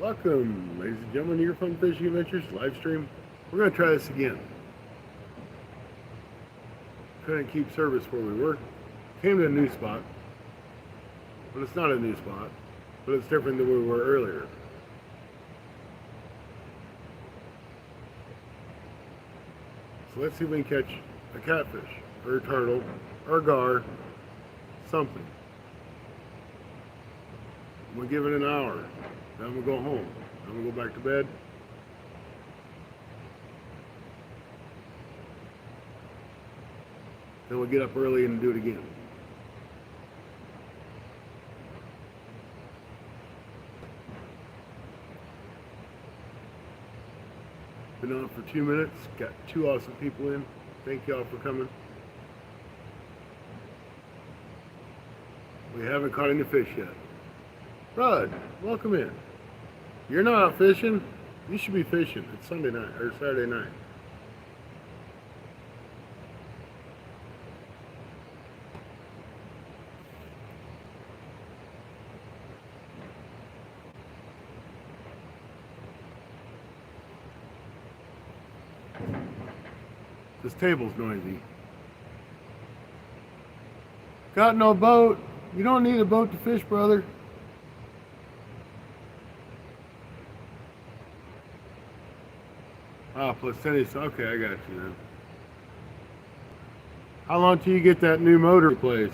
Welcome, ladies and gentlemen, to your Fun Fishing Adventures live stream. We're going to try this again. Couldn't keep service where we were. Came to a new spot, but it's not a new spot, but it's different than we were earlier. So let's see if we can catch a catfish, or a turtle, or a gar, something. We'll give it an hour. Then we'll go home. Then we'll go back to bed. Then we'll get up early and do it again. Been on for 2 minutes. Got 2 awesome people in. Thank y'all for coming. We haven't caught any fish yet. Bud, welcome in. You're not out fishing? You should be fishing. It's Sunday night or Saturday night. This table's noisy. Got no boat. You don't need a boat to fish, brother. Ah, plus tennis. Okay, I got you then. How long till you get that new motor replaced?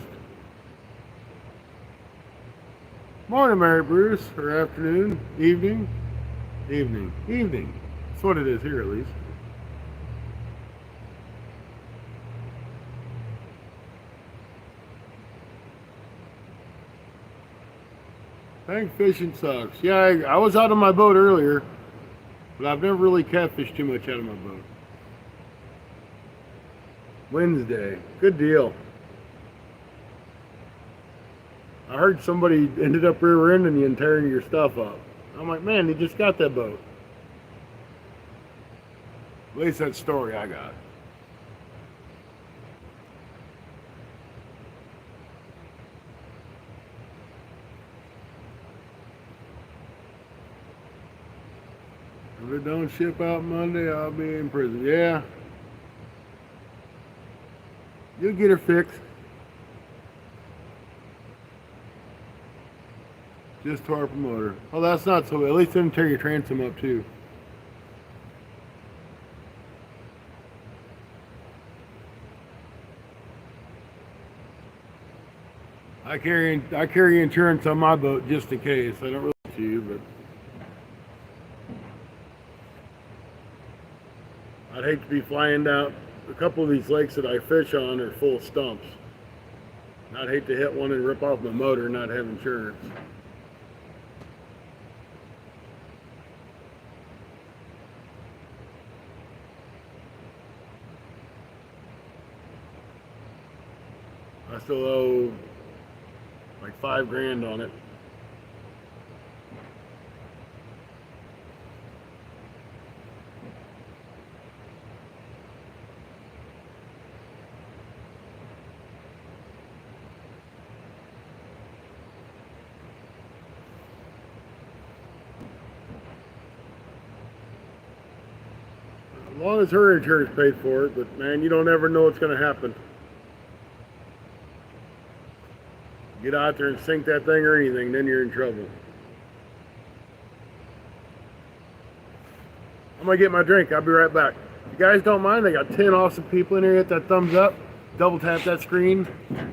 Morning, Mary Bruce. Or afternoon, evening, evening. That's what it is here, at least. Bank fishing sucks. Yeah, I was out on my boat earlier, but I've never really catfished too much out of my boat. Wednesday. Good deal. I heard somebody ended up rear-ending you and tearing your stuff up. I'm like, man, he just got that boat. At least that story I got. If it don't ship out Monday, I'll be in prison. Yeah. You'll get her fixed. Just tore up a motor. Oh, that's not so bad. At least didn't tear your transom up too. I carry insurance on my boat just in case. I don't really to you, but I'd hate to be flying down. A couple of these lakes that I fish on are full of stumps. I'd hate to hit one and rip off my motor and not have insurance. I still owe like $5,000 on it. As long as her insurance paid for it, but man, you don't ever know what's going to happen. Get out there and sink that thing or anything, then you're in trouble. I'm going to get my drink. I'll be right back. If you guys don't mind, I got 10 awesome people in here. Hit that thumbs up. Double tap that screen.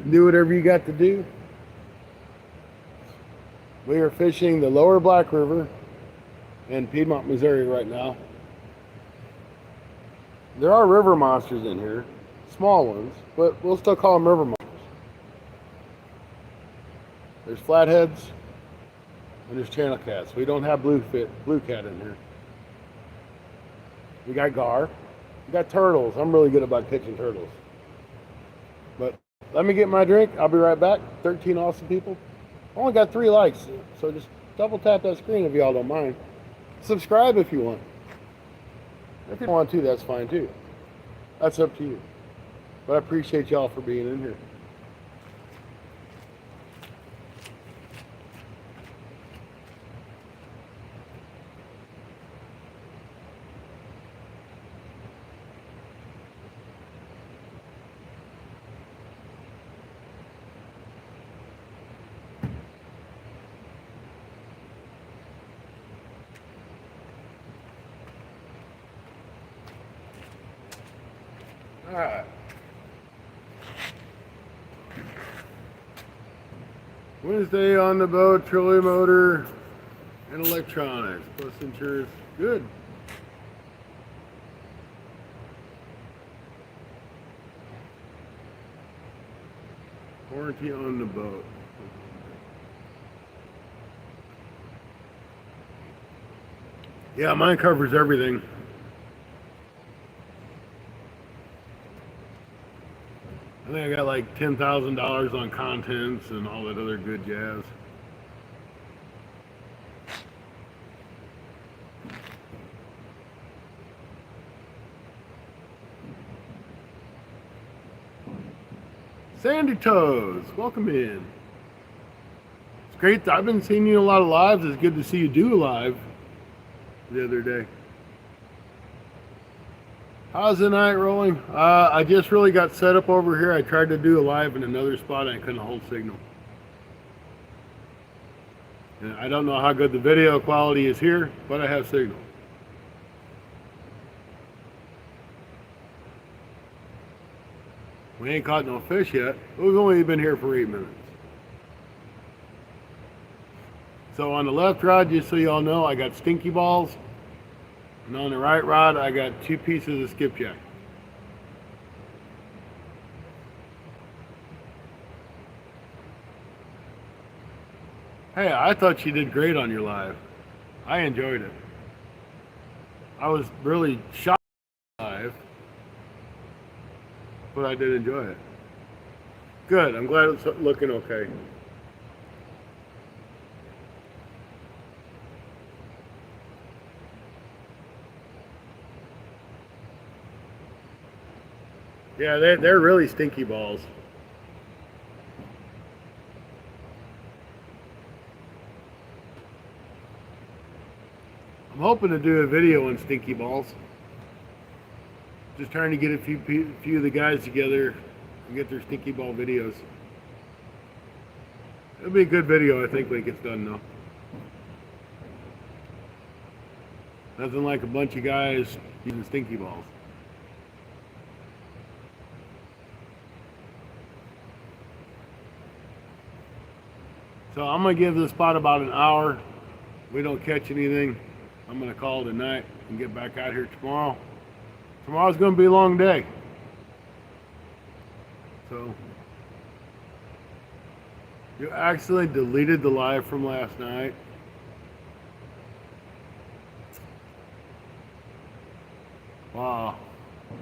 Do whatever you got to do. We are fishing the lower Black River in Piedmont, Missouri right now. There are river monsters in here. Small ones, but we'll still call them river monsters. There's flatheads and there's channel cats. We don't have blue cat in here. We got gar. We got turtles. I'm really good about catching turtles. But let me get my drink. I'll be right back. 13 awesome people. Only got 3 likes, so just double tap that screen if y'all don't mind. Subscribe if you want. If you don't want to, that's fine too. That's up to you. But I appreciate y'all for being in here. Alright. Wednesday on the boat, trolley motor, and electronics, plus insurance. Good. Warranty on the boat. Yeah, mine covers everything. I think I got like $10,000 on contents and all that other good jazz. Sandy Toes, welcome in. It's great. I've been seeing you in a lot of lives. It's good to see you do a live the other day. How's the night rolling? I just really got set up over here. I tried to do a live in another spot and I couldn't hold signal. And I don't know how good the video quality is here, but I have signal. We ain't caught no fish yet. We've only been here for 8 minutes. So on the left rod, just so y'all know, I got stinky balls. And on the right rod, I got 2 pieces of skipjack. Hey, I thought you did great on your live. I enjoyed it. I was really shocked live, but I did enjoy it. Good, I'm glad it's looking okay. Yeah, they're really stinky balls. I'm hoping to do a video on stinky balls. Just trying to get a few of the guys together and get their stinky ball videos. It'll be a good video, I think, when it gets done, though. Nothing like a bunch of guys using stinky balls. So I'm going to give this spot about an hour. If we don't catch anything, I'm going to call it a night and get back out here tomorrow. Tomorrow's going to be a long day. So, you actually deleted the live from last night. Wow.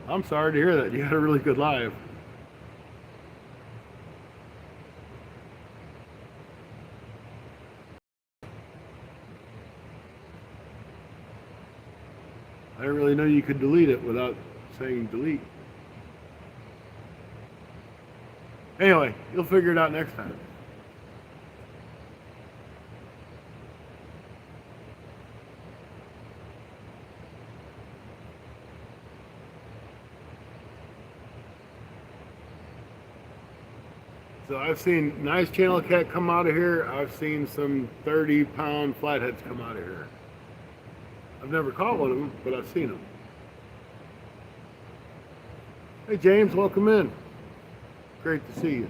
I'm sorry to hear that. You had a really good live. I didn't really know you could delete it without saying delete. Anyway, you'll figure it out next time. So I've seen nice channel cat come out of here. I've seen some 30-pound flatheads come out of here. I've never caught one of them, but I've seen them. Hey James, welcome in. Great to see you.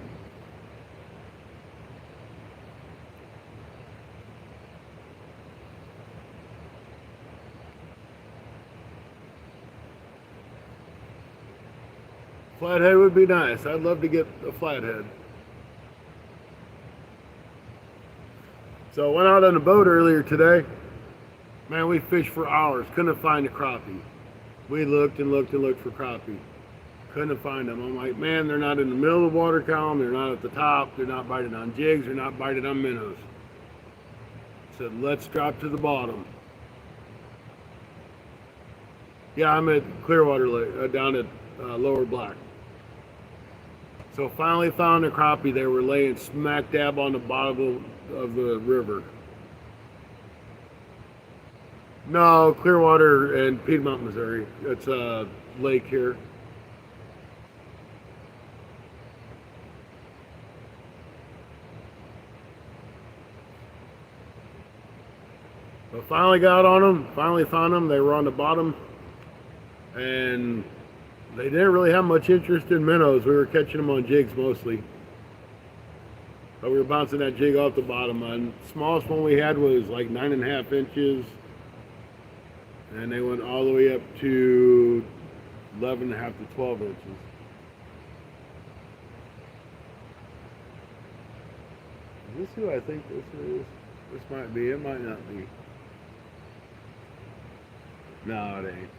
Flathead would be nice. I'd love to get a flathead. So I went out on a boat earlier today. Man, we fished for hours. Couldn't find a crappie. We looked and looked and looked for crappie. Couldn't find them. I'm like, man, they're not in the middle of the water column. They're not at the top. They're not biting on jigs. They're not biting on minnows. Said, let's drop to the bottom. Yeah, I'm at Clearwater Lake, down at Lower Black. So finally found a crappie. They were laying smack dab on the bottom of the river. No, Clearwater and Piedmont, Missouri. It's a lake here. So finally got on them. Finally found them. They were on the bottom. And They didn't really have much interest in minnows. We were catching them on jigs mostly. But we were bouncing that jig off the bottom. And the smallest one we had was like 9.5 inches. And they went all the way up to 11.5 to 12 inches. Is this who I think this is? This might be. It might not be. No, it ain't.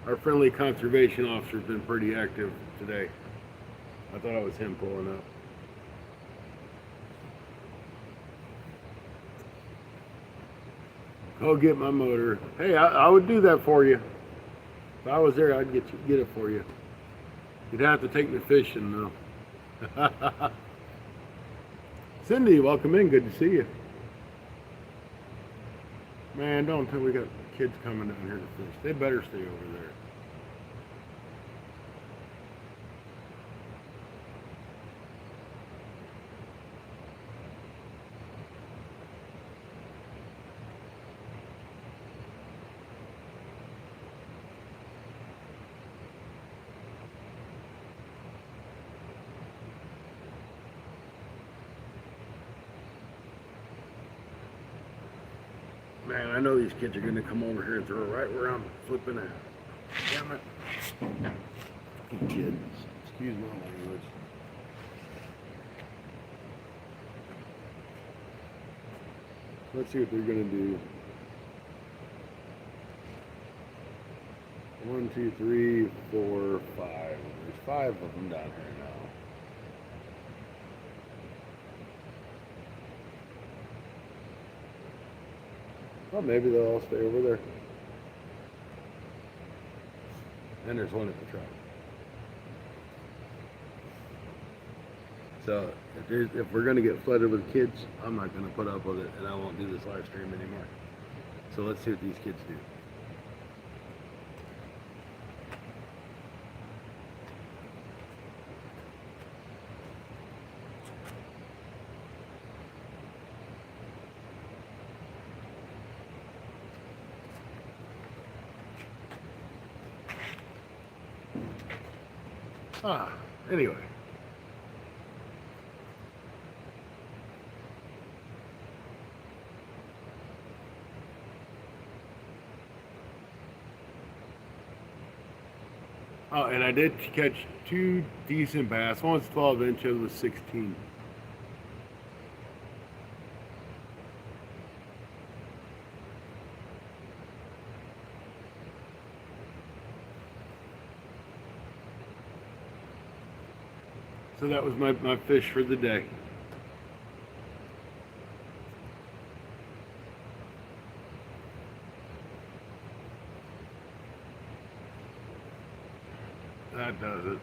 Our friendly conservation officer's been pretty active today. I thought it was him pulling up. Go get my motor. Hey, I would do that for you. If I was there, I'd get it for you. You'd have to take me fishing though. Cindy, welcome in. Good to see you. Man, don't tell me we got kids coming down here to fish. They better stay over there. Man, I know these kids are gonna come over here and throw right where I'm flipping at. Damn it. Fucking kids. Excuse my language. Let's see what they're gonna do. 1, 2, 3, 4, 5. There's 5 of them down here now. Well, maybe they'll all stay over there. And there's one at the truck. So if we're gonna get flooded with kids, I'm not gonna put up with it, and I won't do this live stream anymore. So let's see what these kids do. Anyway. Oh, and I did catch 2 decent bass. One's 12 inch, the other was 16. So that was my fish for the day. That does it.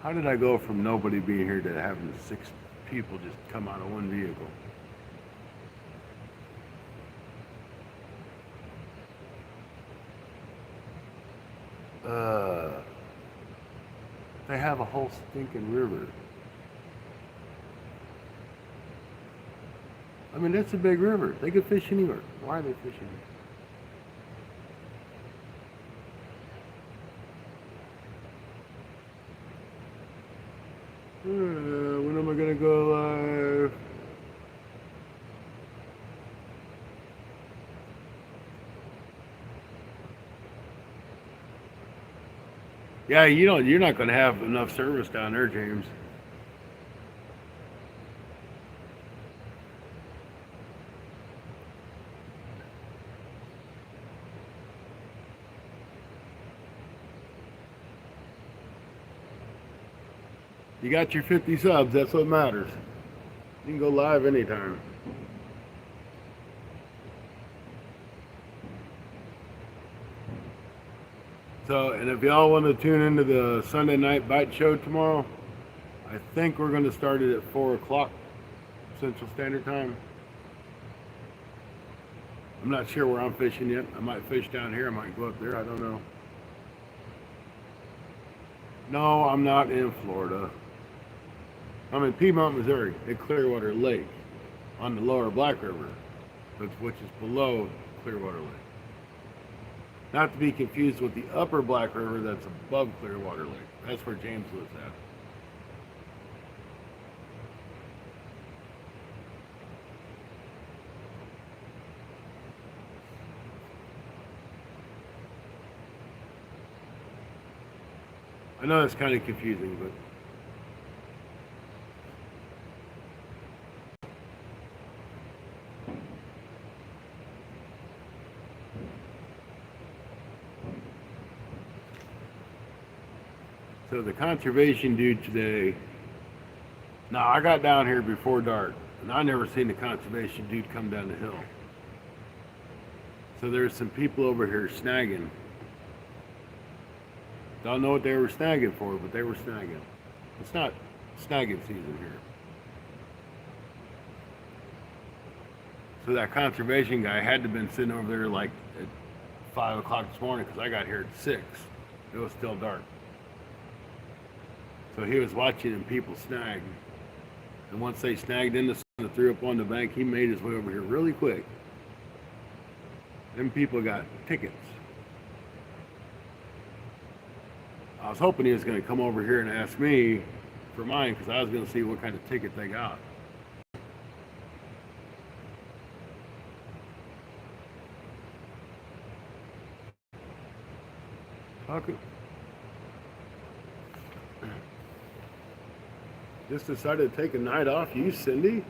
How did I go from nobody being here to having 6 people just come out of one vehicle? They have a whole stinking river. I mean, that's a big river. They could fish anywhere. Why are they fishing here? When am I gonna go live? Yeah, you're not gonna have enough service down there, James. You got your 50 subs, that's what matters. You can go live anytime. So, and if y'all want to tune into the Sunday night bite show tomorrow, I think we're going to start it at 4 o'clock Central Standard Time. I'm not sure where I'm fishing yet. I might fish down here. I might go up there. I don't know. No, I'm not in Florida. I'm in Piedmont, Missouri, at Clearwater Lake on the lower Black River, which is below Clearwater Lake. Not to be confused with the upper Black River that's above Clearwater Lake. That's where James lives at. I know that's kind of confusing, but so the conservation dude today. Now I got down here before dark, and I never seen the conservation dude come down the hill. So there's some people over here snagging. Don't know what they were snagging for, but they were snagging. It's not snagging season here. So that conservation guy had to have been sitting over there like at 5 o'clock this morning because I got here at 6. It was still dark. So he was watching and people snag. And once they snagged in the sun and threw up on the bank, he made his way over here really quick. Them people got tickets. I was hoping he was going to come over here and ask me for mine because I was going to see what kind of ticket they got. Okay. Just decided to take a night off. You, Cindy?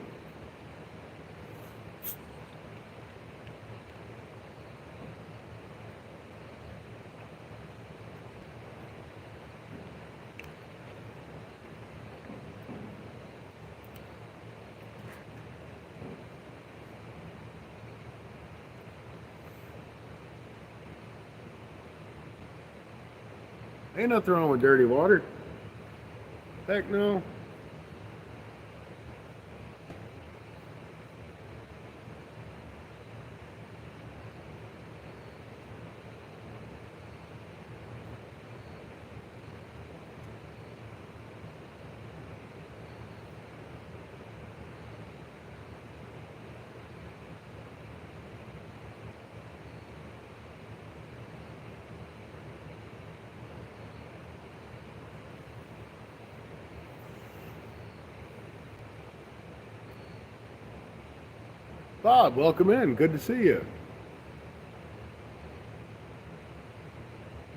Ain't nothing wrong with dirty water. Heck no. Bob, welcome in. Good to see you.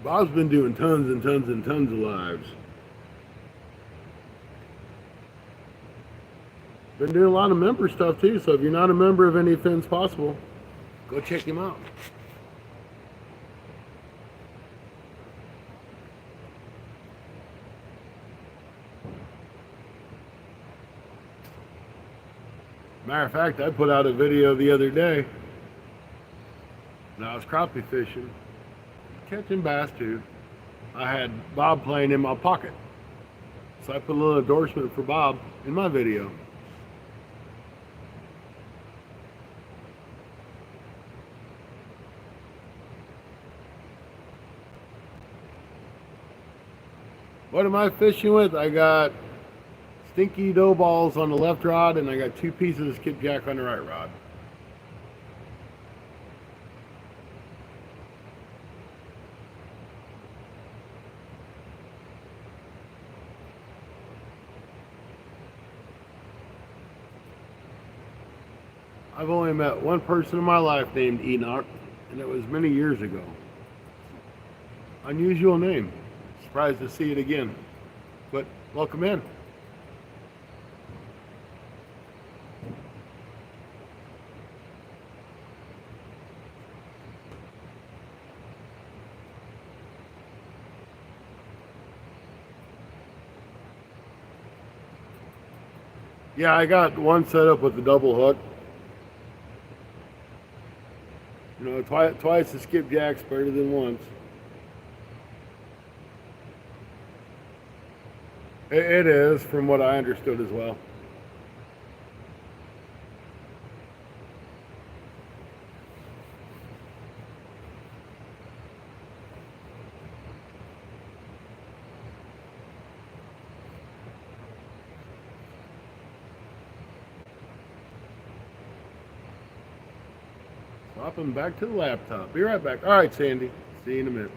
Bob's been doing tons and tons and tons of lives. Been doing a lot of member stuff too, so if you're not a member of Any Fins Possible, go check him out. Matter of fact, I put out a video the other day when I was crappie fishing, catching bass too. I had Bob playing in my pocket. So I put a little endorsement for Bob in my video. What am I fishing with? I got stinky dough balls on the left rod, and I got 2 pieces of skipjack on the right rod. I've only met one person in my life named Enoch, and it was many years ago. Unusual name. Surprised to see it again. But welcome in. Yeah, I got one set up with the double hook. You know, twice the skipjack's better than once. It is, from what I understood as well. Swapping back to the laptop. Be right back. All right, Sandy. See you in a minute.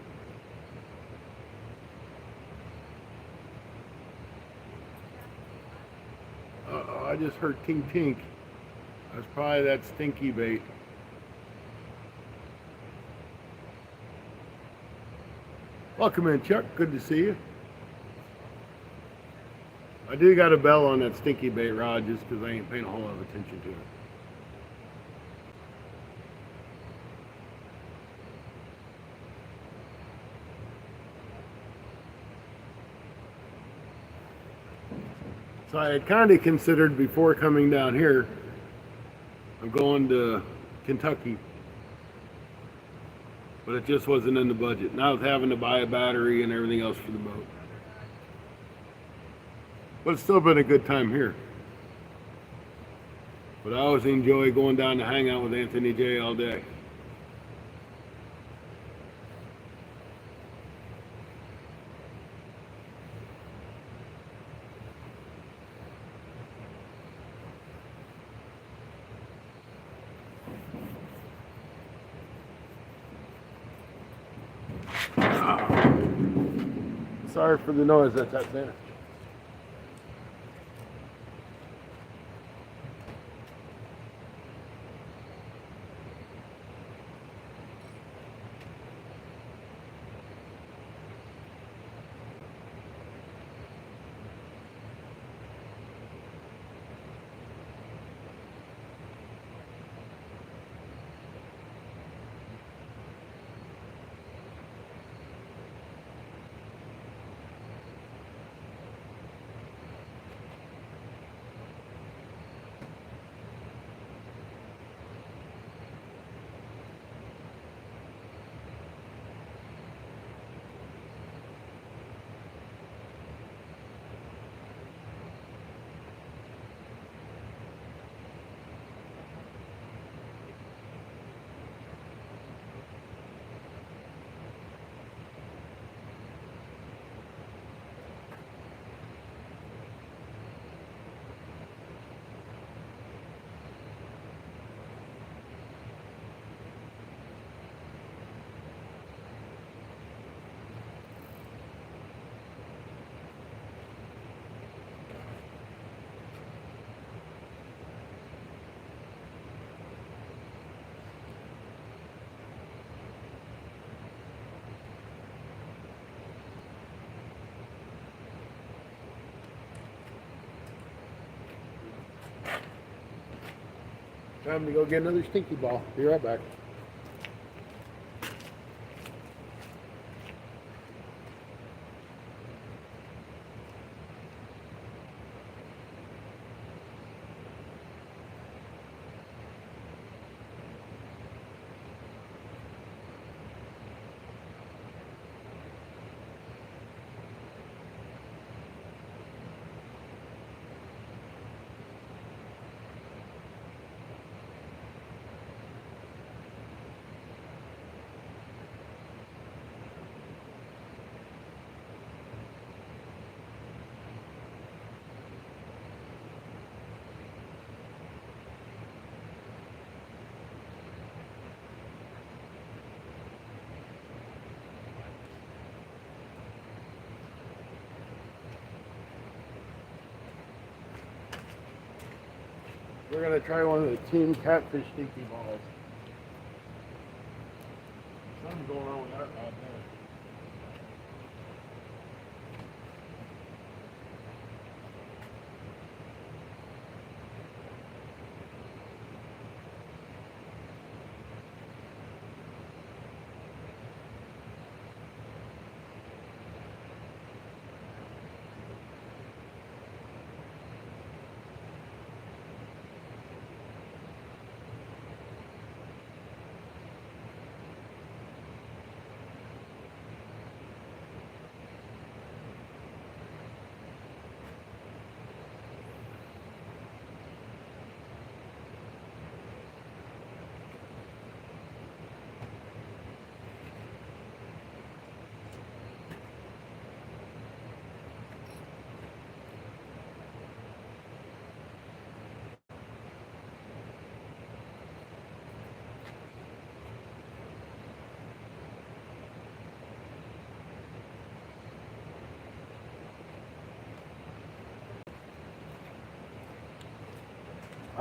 I just heard tink tink. That's probably that stinky bait. Welcome in, Chuck. Good to see you. I do got a bell on that stinky bait rod just because I ain't paying a whole lot of attention to it. So I had kind of considered before coming down here, I'm going to Kentucky, but it just wasn't in the budget. Now with having to buy a battery and everything else for the boat. But it's still been a good time here. But I always enjoy going down to hang out with Anthony J all day. Sorry for the noise that's out there. Time to go get another stinky ball. Be right back. We're gonna try one of the Team Catfish stinky balls. Something's going on with that rod there.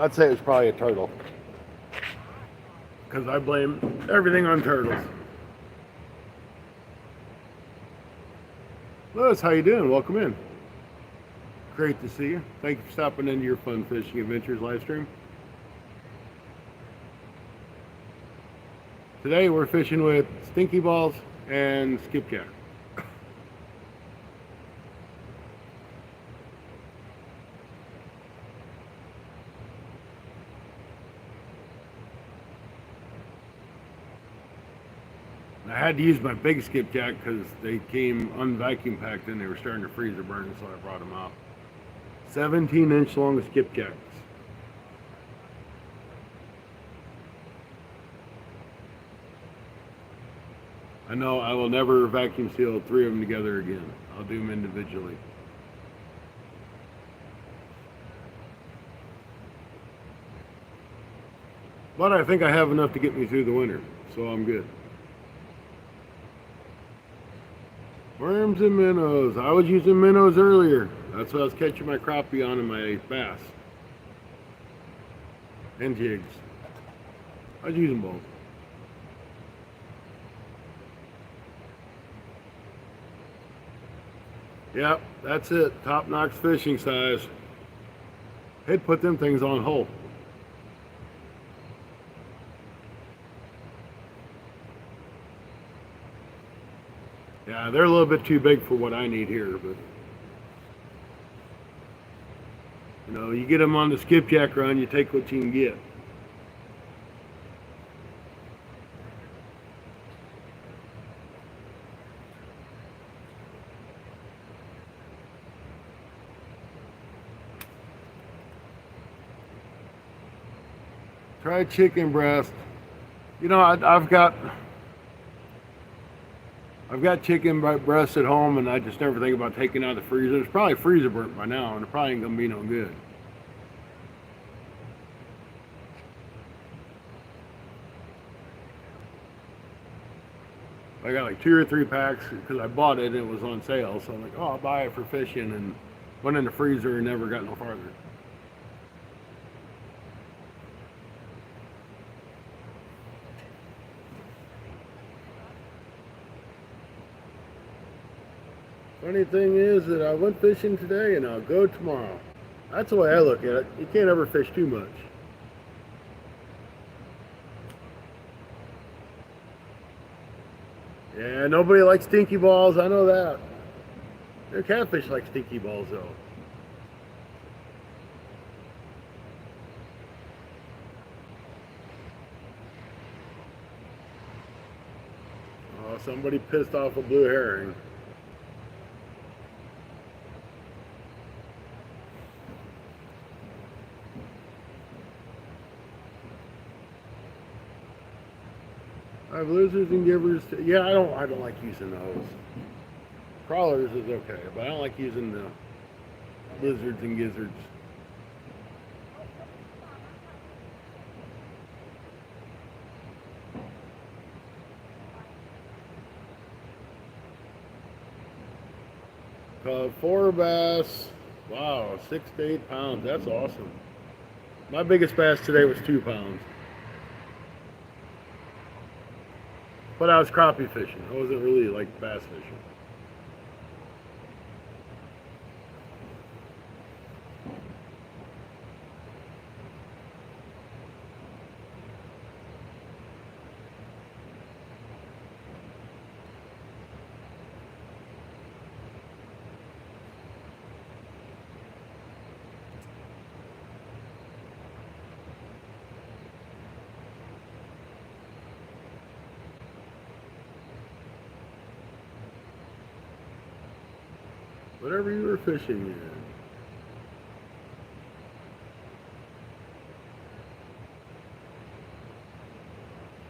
I'd say it's probably a turtle. Because I blame everything on turtles. Lewis, how you doing? Welcome in. Great to see you. Thank you for stopping into your Fun Fishing Adventures live stream. Today we're fishing with stinky balls and skipjack. I had to use my big skipjack because they came unvacuum packed and they were starting to freeze or burn, so I brought them out. 17-inch long skipjacks. I know I will never vacuum seal 3 of them together again. I'll do them individually. But I think I have enough to get me through the winter, so I'm good. Worms and minnows. I was using minnows earlier. That's what I was catching my crappie on and my bass. And jigs. I was using both. Yep, that's it. Top Knox fishing size. They'd put them things on hold. Yeah, they're a little bit too big for what I need here, but you know, you get them on the skipjack run, you take what you can get. Try chicken breast. You know, I've got chicken breast at home, and I just never think about taking out the freezer. It's probably freezer burnt by now, and it probably ain't gonna be no good. I got like 2 or 3 packs because I bought it and it was on sale. So I'm like, oh, I'll buy it for fishing, and went in the freezer and never got no farther. Funny thing is that I went fishing today and I'll go tomorrow. That's the way I look at it. You can't ever fish too much. Yeah, nobody likes stinky balls. I know that. Their catfish like stinky balls though. Oh, somebody pissed off a blue herring. I have lizards and givers. Yeah, I don't like using those. Crawlers is okay, but I don't like using the lizards and gizzards. Caught 4 bass. Wow, 6 to 8 pounds. That's awesome. My biggest bass today was 2 pounds. But I was crappie fishing. I wasn't really like bass fishing. Whatever you were fishing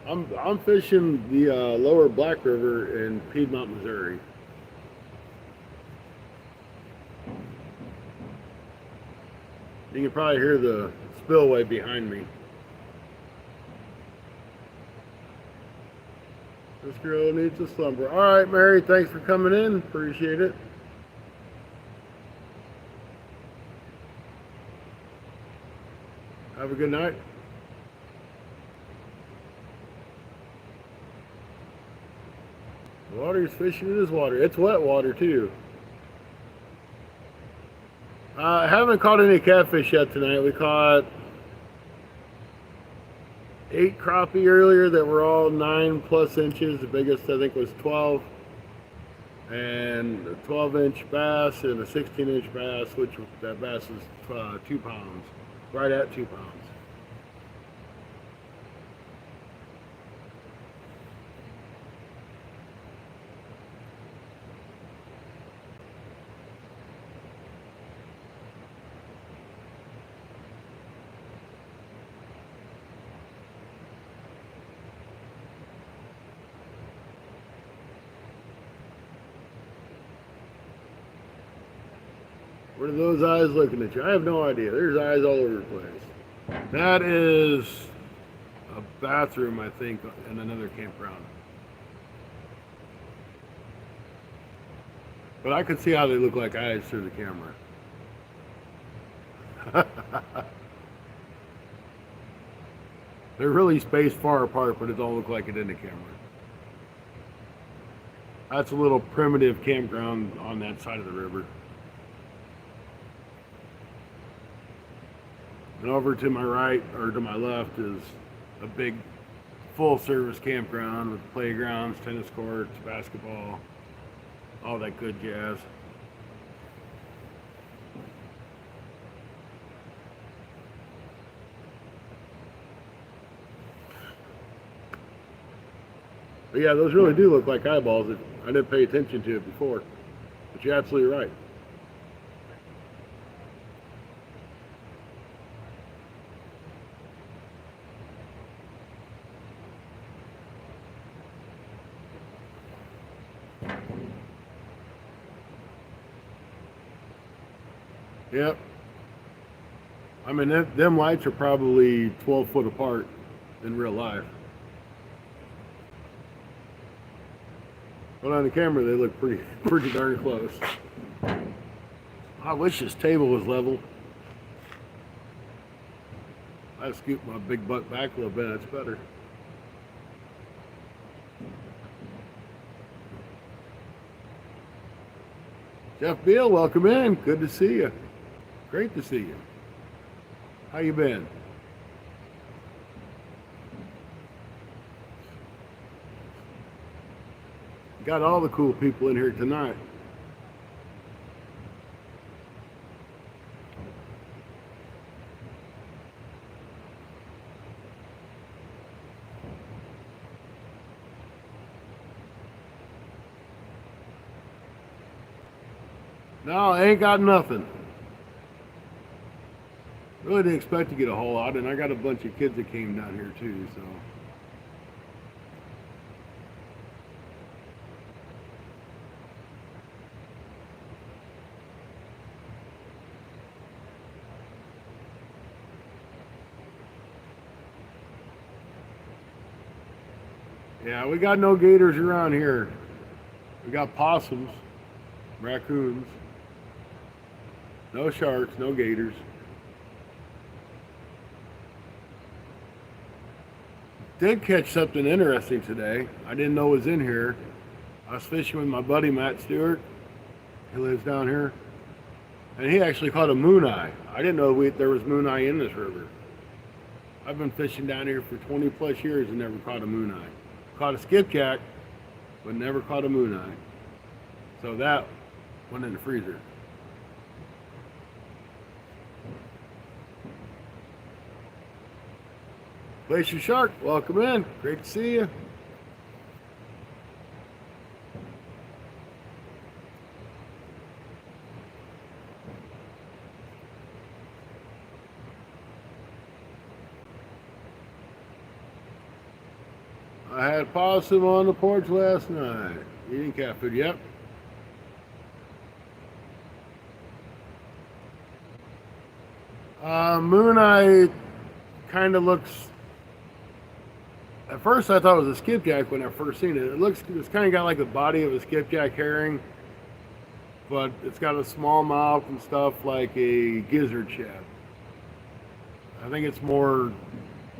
in. I'm fishing the lower Black River in Piedmont, Missouri. You can probably hear the spillway behind me. This girl needs a slumber. All right, Mary, thanks for coming in. Appreciate it. Have a good night. Water's fishing in his water. It's wet water too. I haven't caught any catfish yet tonight. We caught 8 crappie earlier that were all 9+ inches. The biggest I think was 12. And a 12-inch bass and a 16-inch bass, which that bass is 2 pounds, right at 2 pounds. What are those eyes looking at you? I have no idea. There's eyes all over the place. That is a bathroom, I think, in another campground. But I could see how they look like eyes through the camera. They're really spaced far apart, but it don't look like it in the camera. That's a little primitive campground on that side of the river. And over to my right, or to my left, is a big full-service campground with playgrounds, tennis courts, basketball, all that good jazz. But yeah, those really do look like eyeballs. I didn't pay attention to it before. But you're absolutely right. Yep. I mean, them lights are probably 12 foot apart in real life. But on the camera, they look pretty darn close. I wish this table was level. I scooped my big butt back a little bit. That's better. Jeff Beal, welcome in. Good to see you. Great to see you. How you been? Got all the cool people in here tonight. No, I ain't got nothing. Really didn't expect to get a whole lot, and I got a bunch of kids that came down here too, so. Yeah, we got no gators around here. We got possums, raccoons, no sharks, no gators. Did catch something interesting today. I didn't know it was in here. I was fishing with my buddy Matt Stewart. He lives down here. And he actually caught a moon eye. I didn't know there was moon eye in this river. I've been fishing down here for 20+ years and never caught a moon eye. Caught a skipjack, but never caught a moon eye. So that went in the freezer. Glacier Shark, welcome in. Great to see you. I had possum on the porch last night. Eating cat food, yep. Moon eye kind of looks. At first, I thought it was a skipjack when I first seen it. It's kind of got like the body of a skipjack herring, but it's got a small mouth and stuff like a gizzard shad. I think it's more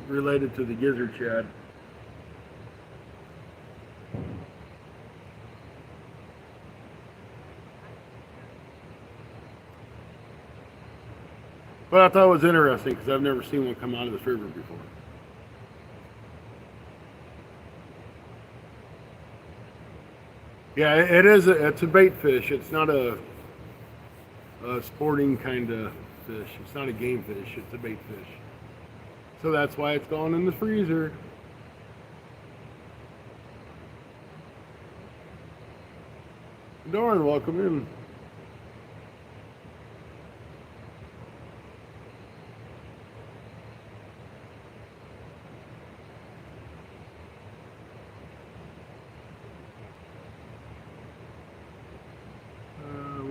related to the gizzard shad. But I thought it was interesting because I've never seen one come out of this river before. Yeah, it is. It's a bait fish. It's not a sporting kind of fish. It's not a game fish. It's a bait fish. So that's why it's going in the freezer. Darn, welcome in.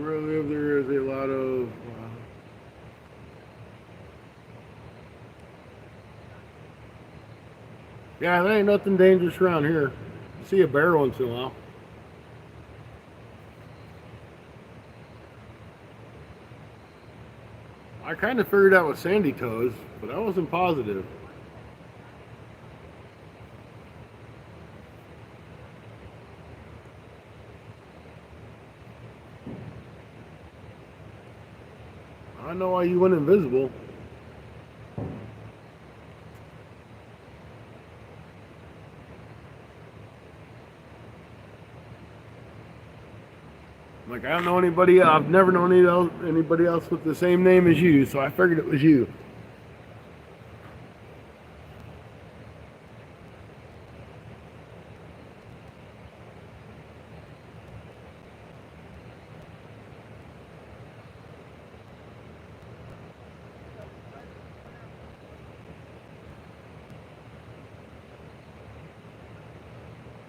Where I live, there is a lot of. Yeah, there ain't nothing dangerous around here. You see a bear once in a while. I kind of figured out with sandy toes, but I wasn't positive. I know why you went invisible. Like, I don't know anybody. I've never known anybody else with the same name as you, so I figured it was you.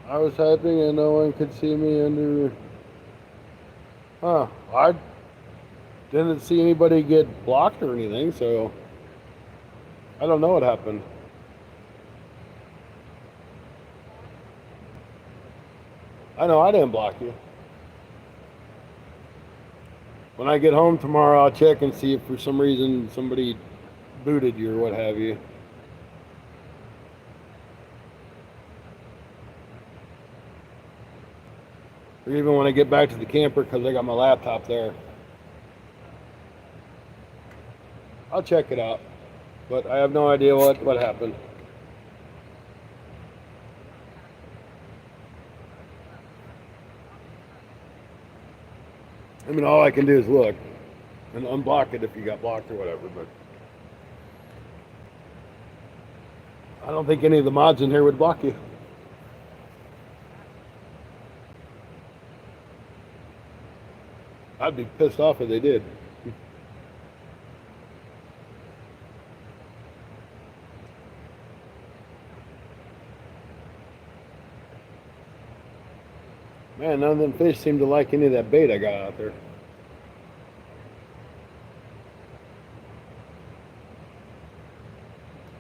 I was typing and no one could see me under. Huh. I didn't see anybody get blocked or anything, so I don't know what happened. I know I didn't block you. When I get home tomorrow, I'll check and see if for some reason somebody booted you or what have you. Or even when I get back to the camper, because I got my laptop there. I'll check it out, but I have no idea what happened. I mean, all I can do is look and unblock it if you got blocked or whatever, but I don't think any of the mods in here would block you. I'd be pissed off if they did. Man, none of them fish seem to like any of that bait I got out there.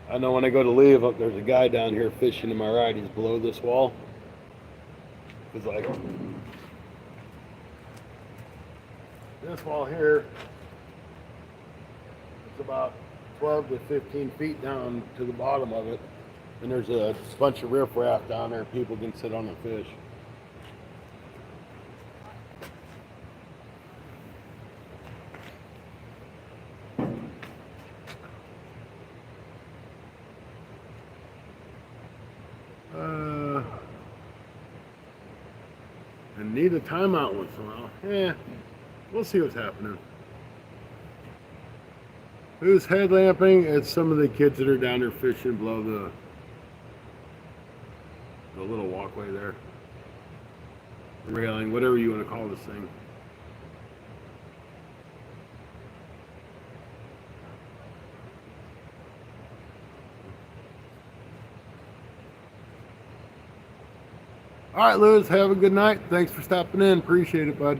I know when I go to leave, there's a guy down here fishing to my right. He's below this wall. It's like this wall here. It's about 12 to 15 feet down to the bottom of it. And there's a bunch of riffraff down there. People can sit on and fish. And need a timeout once in a while. Yeah, we'll see what's happening. Who's headlamping? It's some of the kids that are down there fishing below the little walkway there. Railing, whatever you want to call this thing. All right, Lewis, have a good night. Thanks for stopping in. Appreciate it, bud.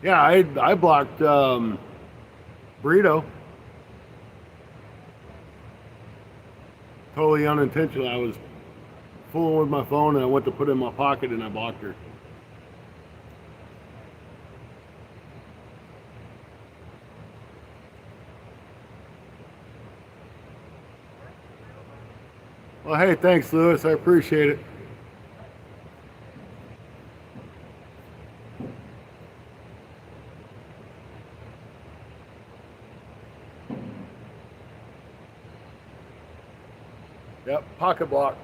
Yeah, I blocked Burrito. Totally unintentional. I was fooling with my phone and I went to put it in my pocket and I blocked her. Well, hey, thanks, Lewis. I appreciate it. Yep, pocket blocked.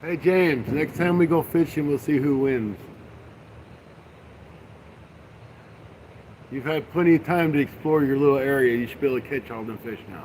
Hey, James, next time we go fishing, we'll see who wins. You've had plenty of time to explore your little area. You should be able to catch all them fish now.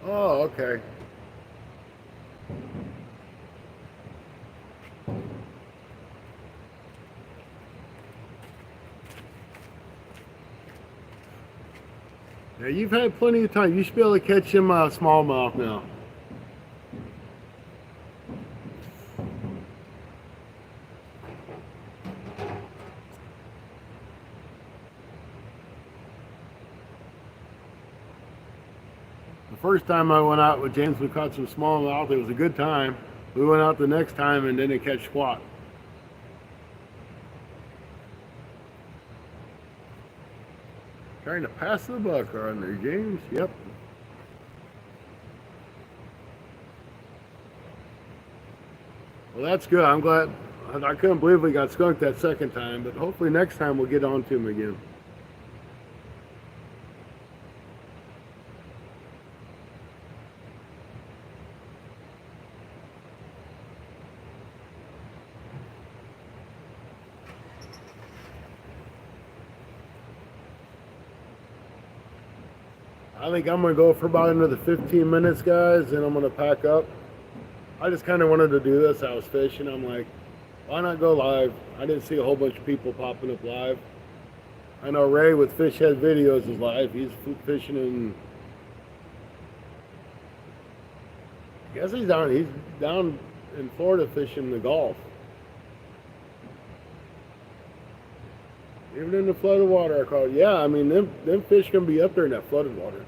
Oh, okay. Yeah, you've had plenty of time. You should be able to catch him smallmouth now. The first time I went out with James, we caught some smallmouth. It was a good time. We went out the next time and didn't catch squat. Trying to pass the buck on there, James. Yep. Well, that's good. I'm glad. I couldn't believe we got skunked that second time, but hopefully next time we'll get on to him again. I think I'm going to go for about another 15 minutes, guys, and I'm going to pack up. I just kind of wanted to do this. I was fishing. I'm like, why not go live? I didn't see a whole bunch of people popping up live. I know Ray with Fish Head Videos is live. He's fishing in. I guess he's down. He's down in Florida fishing the Gulf. Even in the flooded water, I call it. Yeah, I mean them fish can be up there in that flooded water.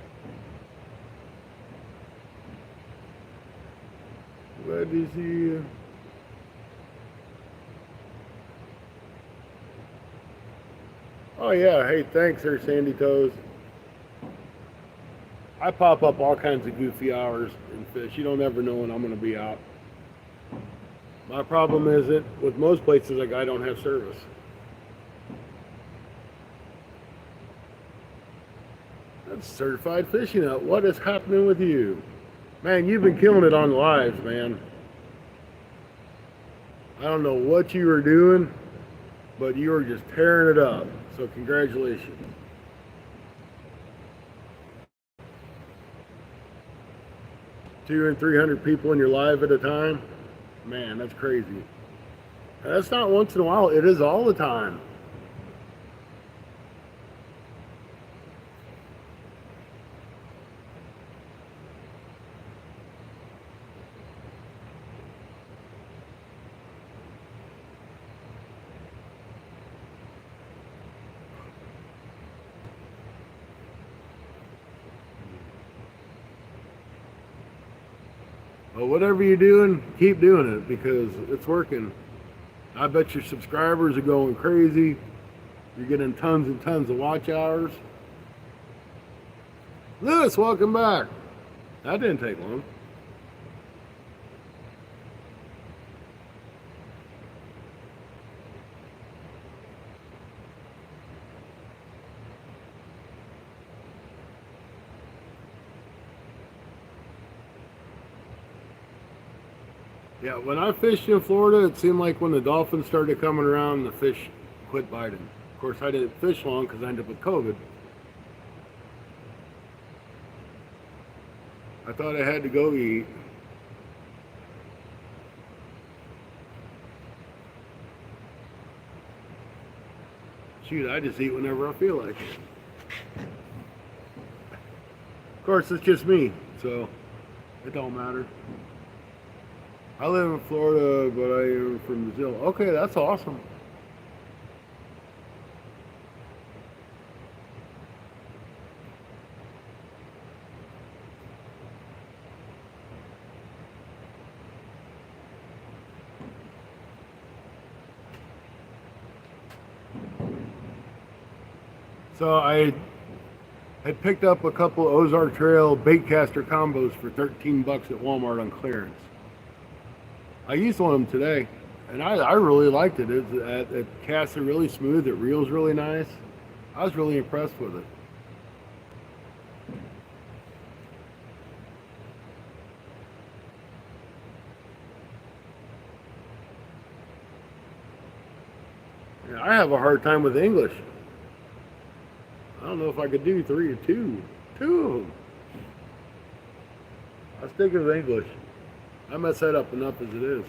Glad to see you. Oh yeah, hey, thanks there, Sandy Toes. I pop up all kinds of goofy hours and fish. You don't ever know when I'm going to be out. My problem is that with most places, like I don't have service. That's certified fishing out. What is happening with you? Man, you've been killing it on lives, man. I don't know what you were doing, but you were just tearing it up. So congratulations. 200 and 300 people in your live at a time? Man, that's crazy. And that's not once in a while. It is all the time. Well, whatever you're doing, keep doing it because it's working. I bet your subscribers are going crazy. You're getting tons and tons of watch hours. Lewis, welcome back. That didn't take long. Yeah, when I fished in Florida, it seemed like when the dolphins started coming around, the fish quit biting. Of course, I didn't fish long because I ended up with COVID. I thought I had to go eat. Shoot, I just eat whenever I feel like it. Of course, it's just me, so it don't matter. I live in Florida, but I am from Brazil. Okay, that's awesome. So I had picked up a couple Ozark Trail baitcaster combos for 13 bucks at Walmart on clearance. I used one of them today, and I really liked it. It casts it really smooth. It reels really nice. I was really impressed with it. Yeah, I have a hard time with English. I don't know if I could do three or two. Two of them. I'll stick with English. I mess that up enough as it is.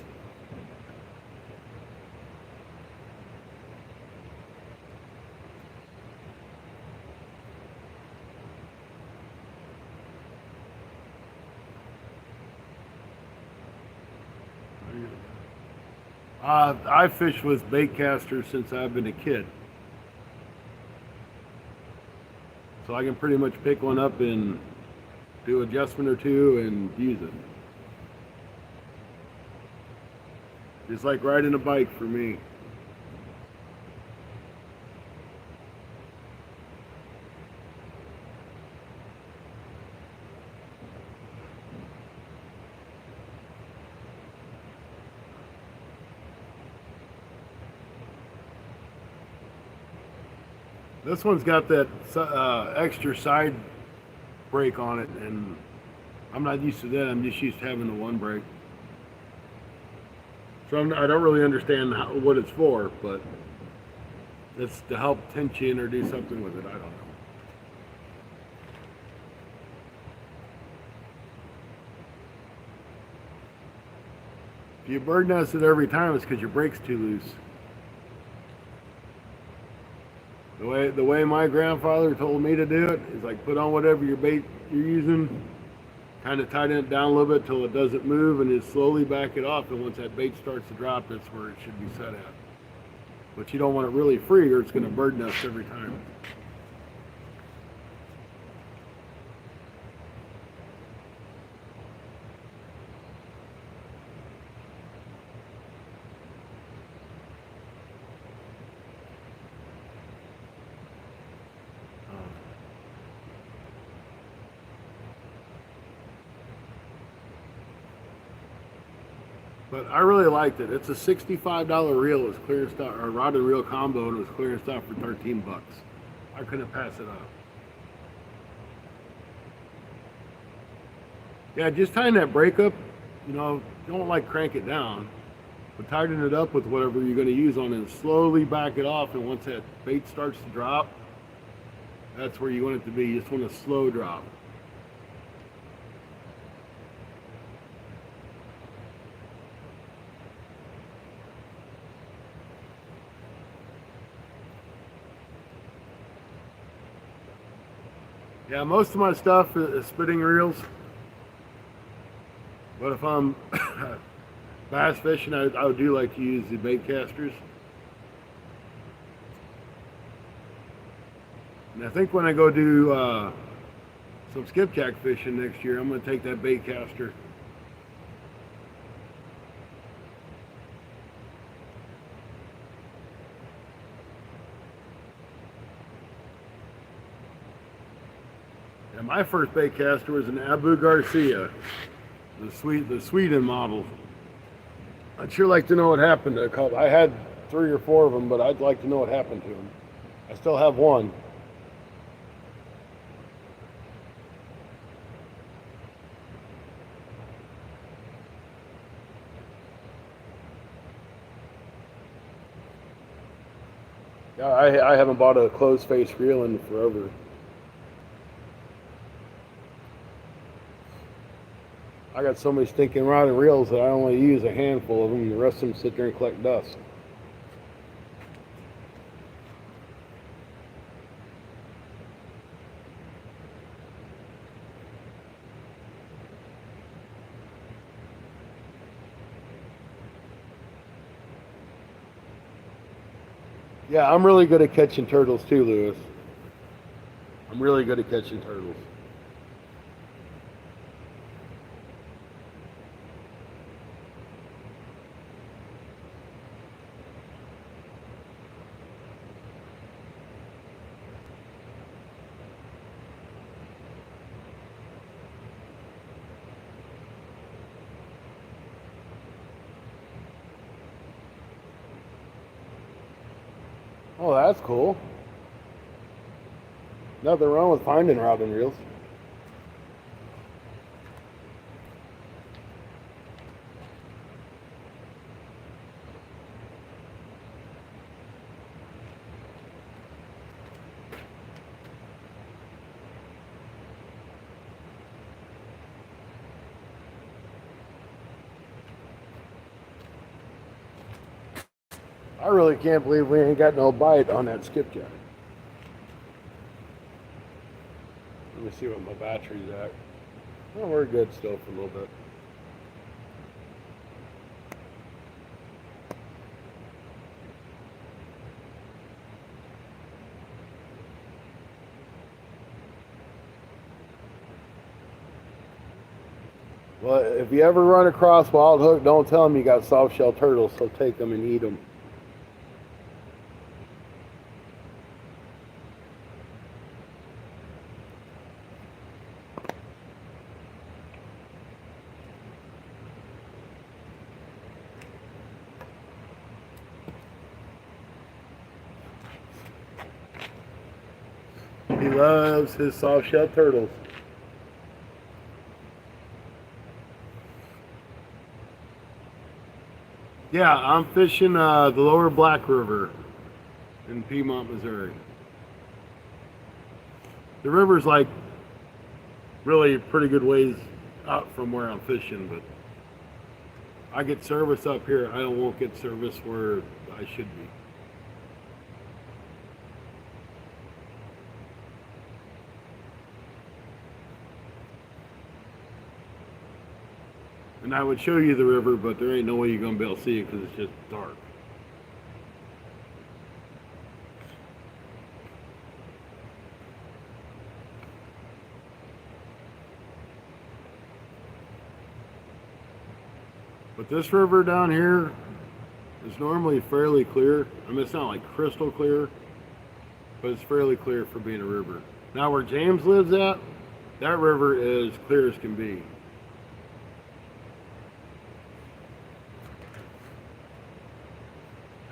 I've fished with baitcasters since I've been a kid. So I can pretty much pick one up and do adjustment or two and use it. It's like riding a bike for me. This one's got that extra side brake on it, and I'm not used to that. I'm just used to having the one brake. So I don't really understand what it's for, but it's to help tension or do something with it. I don't know. If you bird nest it every time, it's because your brake's too loose. The way my grandfather told me to do it is like put on whatever your bait you're using, kind of tighten it down a little bit till it doesn't move, and then slowly back it off. And once that bait starts to drop, that's where it should be set at. But you don't want it really free, or it's going to bird nest every time. But I really liked it. It's a $65 reel. It was clearance stock, or rod and reel combo, and it was clearance stock for 13 bucks. I couldn't pass it up. Yeah, just tighten that brake up. Don't like crank it down, but tighten it up with whatever you're going to use on it, and slowly back it off. And once that bait starts to drop, that's where you want it to be. You just want a slow drop. Yeah, most of my stuff is spitting reels. But if I'm bass fishing, I do like to use the bait casters. And I think when I go do some skipjack fishing next year, I'm going to take that bait caster. And my first bait caster was an Abu Garcia, the Sweden model. I'd sure like to know what happened to a couple. I had 3 or 4 of them, but I'd like to know what happened to them. I still have one. Yeah, I haven't bought a closed face reel in forever. I got so many stinking rod and reels that I only use a handful of them, and the rest of them sit there and collect dust. Yeah, I'm really good at catching turtles too, Lewis. I'm really good at catching turtles. Oh, that's cool. Nothing wrong with finding rod and reels. I really can't believe we ain't got no bite on that skipjack. Let me see what my battery's at. Well, we're good still for a little bit. Well, if you ever run across Wild Hook, don't tell them you got soft shell turtles. So take them and eat them. He loves his soft shell turtles. Yeah, I'm fishing the lower Black River in Piedmont, Missouri. The river's like really pretty good ways out from where I'm fishing, but I get service up here. I won't get service where I should be. And I would show you the river, but there ain't no way you're going to be able to see it because it's just dark. But this river down here is normally fairly clear. I mean, it's not like crystal clear, but it's fairly clear for being a river. Now where James lives at, that river is clear as can be.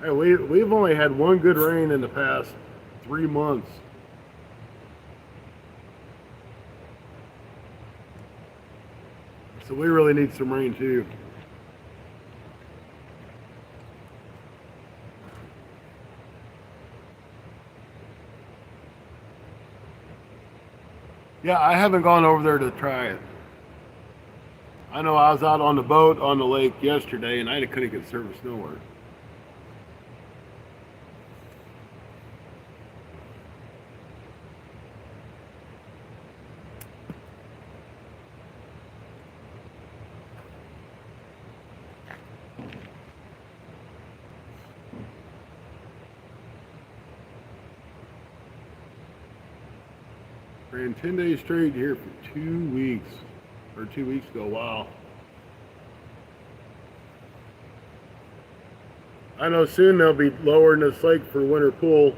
Hey, we've only had one good rain in the past 3 months. So we really need some rain too. Yeah, I haven't gone over there to try it. I know I was out on the boat on the lake yesterday and I couldn't get service nowhere. Ran 10 days straight here for 2 weeks, or 2 weeks ago. Wow. I know soon they'll be lowering this lake for winter pool.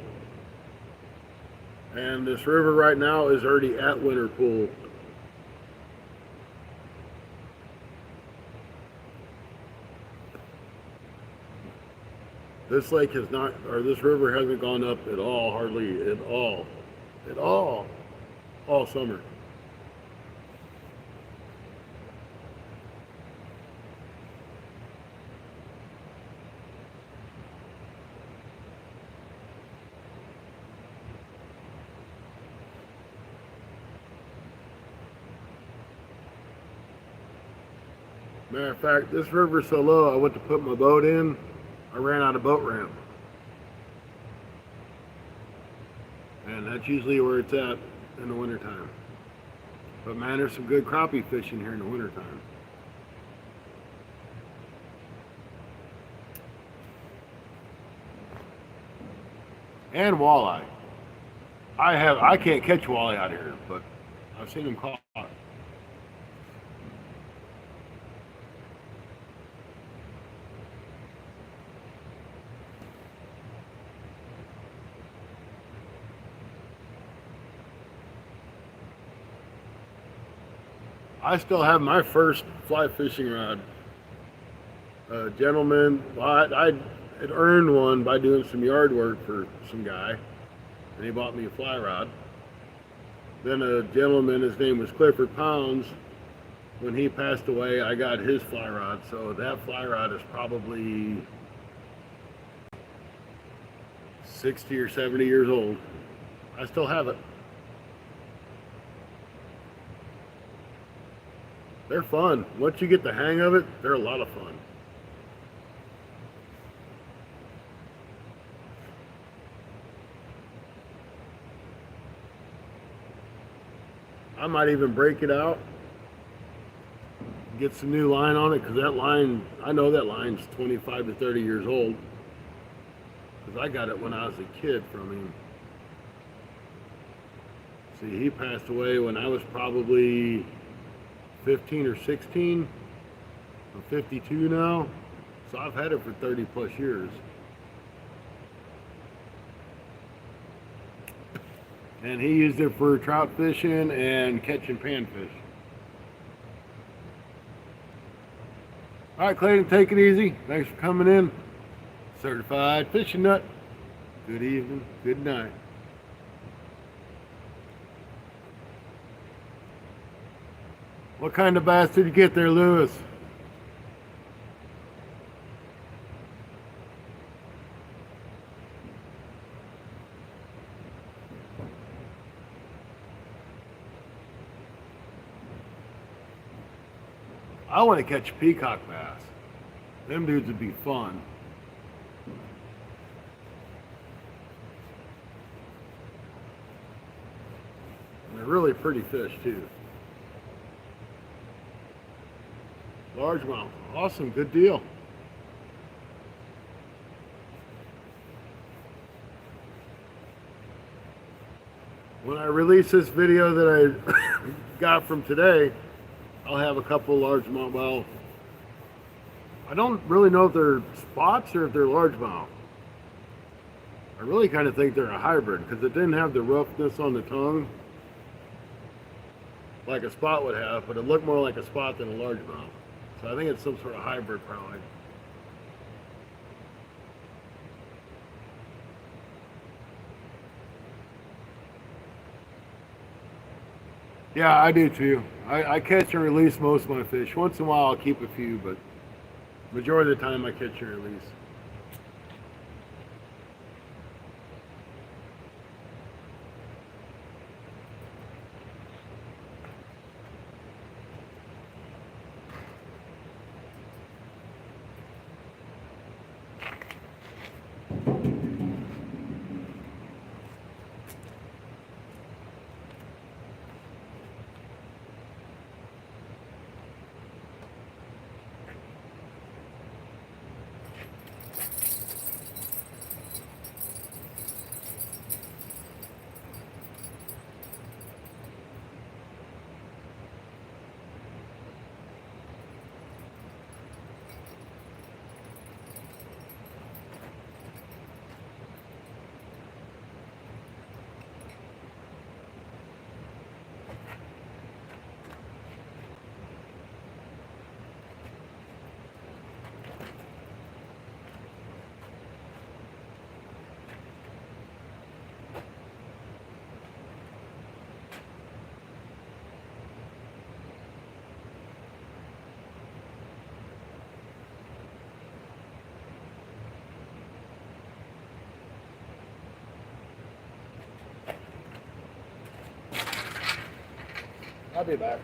And this river right now is already at winter pool. This lake has not, or this river hasn't gone up at all, hardly at all summer. Matter of fact, this river's so low, I went to put my boat in, I ran out of boat ramp. And that's usually where it's at in the wintertime. But man, there's some good crappie fishing here in the wintertime. And walleye. I can't catch walleye out here, but I've seen them caught. I still have my first fly fishing rod. A gentleman, well, I had earned one by doing some yard work for some guy, and he bought me a fly rod. Then a gentleman, his name was Clifford Pounds, when he passed away, I got his fly rod. So that fly rod is probably 60 or 70 years old. I still have it. They're fun. Once you get the hang of it, they're a lot of fun. I might even break it out, get some new line on it, because that line, I know that line's 25 to 30 years old, because I got it when I was a kid from him. See, he passed away when I was probably 15 or 16. I'm 52 now, so I've had it for 30 plus years. And he used it for trout fishing and catching panfish. All right, Clayton, take it easy. Thanks for coming in. Certified Fishing Nut. Good evening, good night. What kind of bass did you get there, Lewis? I want to catch peacock bass. Them dudes would be fun. And they're really pretty fish too. Largemouth, awesome, good deal. When I release this video that I got from today, I'll have a couple largemouth. Well, I don't really know if they're spots or if they're largemouth. I really kind of think they're a hybrid because it didn't have the roughness on the tongue like a spot would have, but it looked more like a spot than a largemouth. So I think it's some sort of hybrid probably. Yeah, I do too. I catch and release most of my fish. Once in a while I'll keep a few, but majority of the time I catch and release. I'll be back.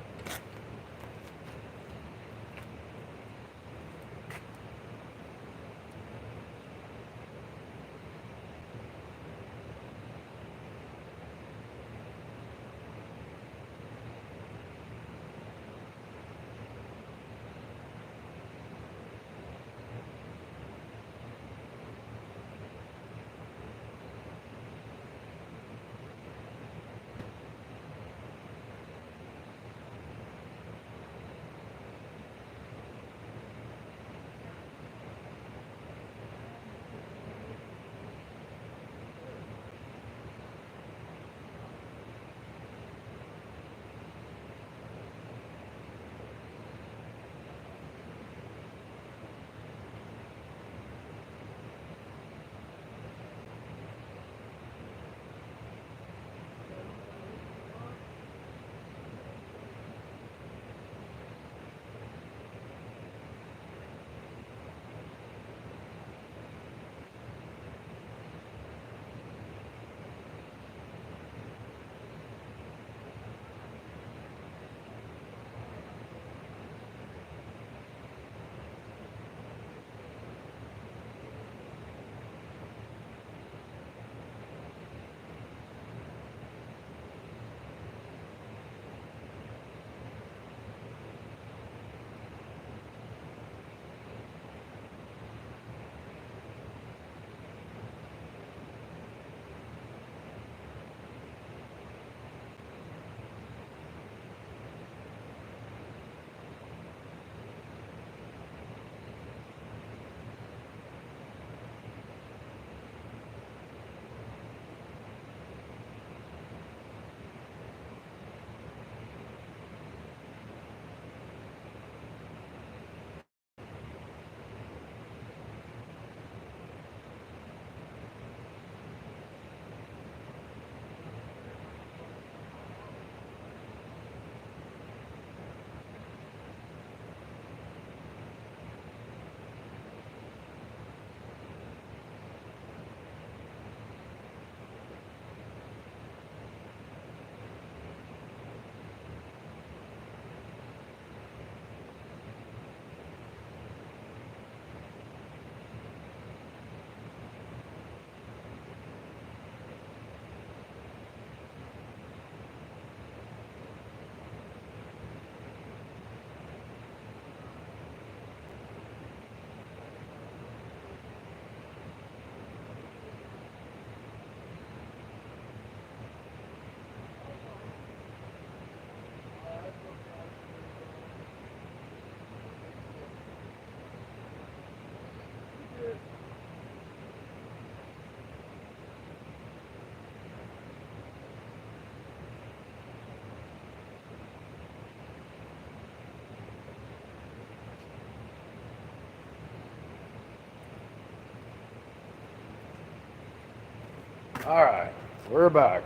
Alright, we're back.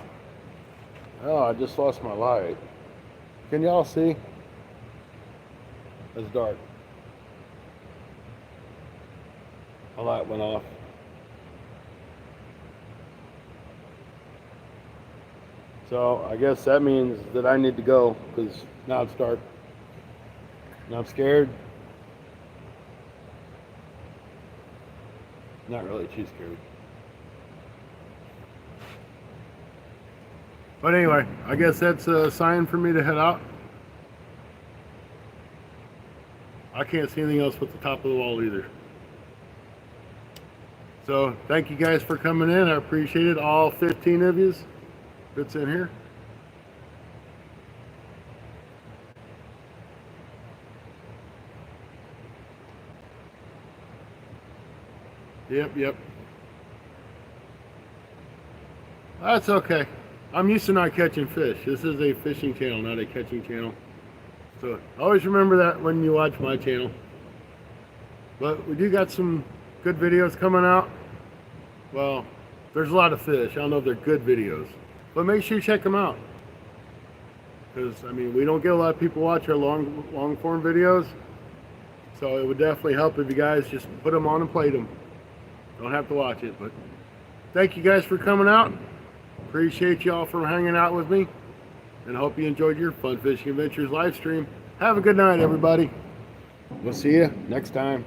Oh, I just lost my light. Can y'all see? It's dark. My light went off. So I guess that means that I need to go because now it's dark. And I'm scared. Not really too scared. But anyway, I guess that's a sign for me to head out. I can't see anything else but the top of the wall either. So thank you guys for coming in. I appreciate it. All 15 of you that's in here. Yep. That's okay. I'm used to not catching fish. This is a fishing channel, not a catching channel. So always remember that when you watch my channel. But we do got some good videos coming out. Well, there's a lot of fish. I don't know if they're good videos. But make sure you check them out. Because, I mean, we don't get a lot of people watch our long form videos. So it would definitely help if you guys just put them on and played them. Don't have to watch it. But thank you guys for coming out. Appreciate y'all for hanging out with me. And hope you enjoyed your Fun Fishing Adventures live stream. Have a good night, everybody. We'll see you next time.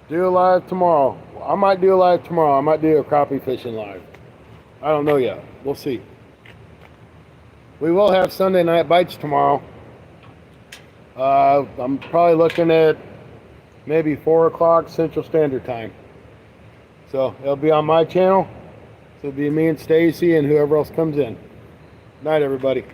Do a live tomorrow. I might do a live tomorrow. I might do a crappie fishing live. I don't know yet. We'll see. We will have Sunday night bites tomorrow. I'm probably looking at maybe 4 o'clock Central Standard Time. So it'll be on my channel. So it'll be me and Stacy and whoever else comes in. Night, everybody.